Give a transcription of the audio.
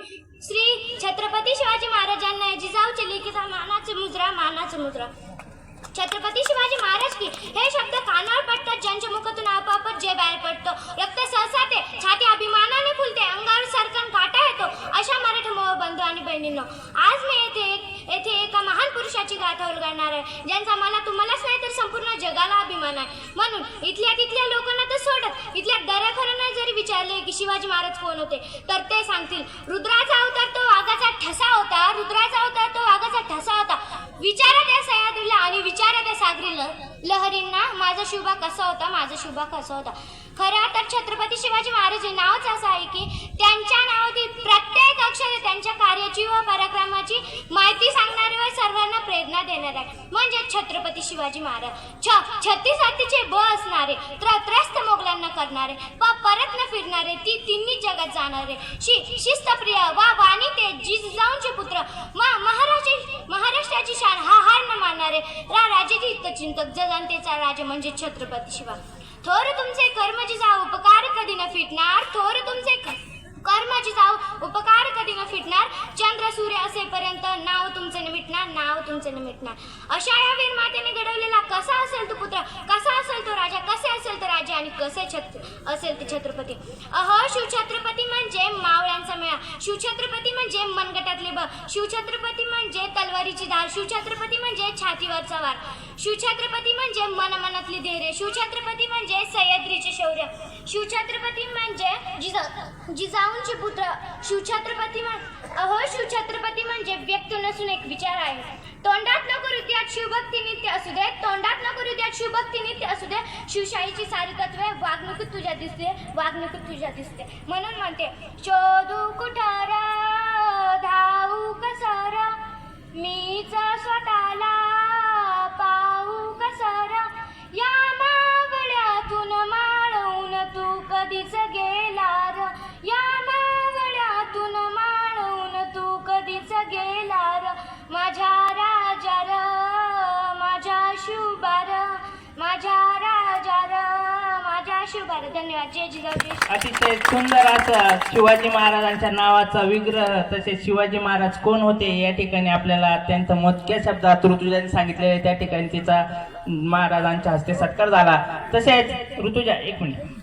श्री छत्रपती शिवाजी महाराजांना जिजाऊचे लिखित मानाचं मुद्रा छत्रपती शिवाजी महाराज की हे शब्द कानावर पडतात, ज्यांच्या मुखातून आपोआपच जे बाहेर पडतो, रक्त सहसाते, छाती अभिमानाने फुलते, अंगावर सरकन काटा येतो. अशा मराठी बंधू आणि बहिणींनो, आज मी येथे एका महान पुरुषाची गाथा उलगडणार आहे, ज्यांचा मला तुम्हालाच नाही तर संपूर्ण जगाला अभिमान आहे. म्हणून इथल्या तिथल्या लोकांना तर सोडत, इथल्या दऱ्याखऱ्यांना जरी विचारले की शिवाजी महाराज कोण होते, तर ते सांगतील रुद्राचा अवतार तो वाघाचा ठसा होता, रुद्राचा अवतार तो वाघाचा ठसा होता. विचारा त्या सह्याद्रीला आणि विचारा त्या सागरी लहरींना माझा शुभा कसा होता, माझा शुभा कसा होता. खरं तर छत्रपती शिवाजी महाराज हे नावच असं आहे की त्यांच्या नावातील प्रत्येक अक्षर त्यांच्या कार्याची व पराक्रमाची माहिती सांगणारे व सर्वांना प्रेरणा देणार आहे. म्हणजे छत्रपती शिवाजी महाराज 36 हत्तीचे बळ असणारे, त्रस्त मोगलांना करणारे, परत न फिरणारे, तिन्ही जगात जाणारे, शिस्तप्रिय वाणी ते जिजाऊंचे पुत्र, महाराष्ट्राची शान हार न मानणारे, राजाचे हितचिंतक, जनतेचा राजा म्हणजे छत्रपती शिवा. थोर तुमचे कर्म जिजाऊ उपकार कधी न फिटणार, थोर तुमचे कर्म जिजाऊ उपकार कधी न फिटणार, चंद्र सूर्य असेपर्यंत नाव तुमचे न मिटणार, नाव तुमचे न मिटणार. अशा या वीर मातेने घडवलेला कसा असेल तो पुत्र, कसा असेल तो राजा, कसे असेल तो राजा आणि कसे असेल ते छत्रपती. शिवछत्रपती म्हणजे मावळ्यांचा मेळा, शिवछत्रपती म्हणजे मनगटातले बळ, शिवछत्रपती म्हणजे तलवारीची धार, शिवछत्रपती म्हणजे छातीवरचा वार, शिवछत्रपती म्हणजे मनातली धैर्य, शिवछत्रपती म्हणजे सह्याद्रीचे शौर्य, शिवछत्रपती म्हणजे जिजाऊंचे पुत्र, शिवछत्रपती शिवछत्रपती म्हणजे व्यक्त नसून एक विचार आहे. तोंडात नको हृदयात शिवभक्ती नित्य असू दे, तोंडात नको हृदयात शिवभक्ती नित्य असू दे, शिवशाहीची सारी तत्वे वागणुकीत तुझ्या दिसते, वागणुकीत तुझ्या दिसते. म्हणून म्हणते शोधू कुठार धावू कसर, मीच स्वतःला पाहू कसर, या मावळ्यातून माळवून तू कधीच गेलार, या मावळ्यातून माळवून तू कधीच गेलार, माझ्या राजार माझ्या शुभार, माझ्या राजार माझ्या शुभार. धन्यवाद. जय जिजाऊ जय. अतिशय सुंदर असं शिवाजी महाराजांच्या नावाचा विग्रह, तसेच शिवाजी महाराज कोण होते या ठिकाणी आपल्याला अत्यंत मोजक्या शब्दात ऋतुजाने सांगितलेले, त्या ठिकाणी तिचा महाराजांच्या हस्ते सत्कार झाला. तसेच ऋतुजा एक मिनिट.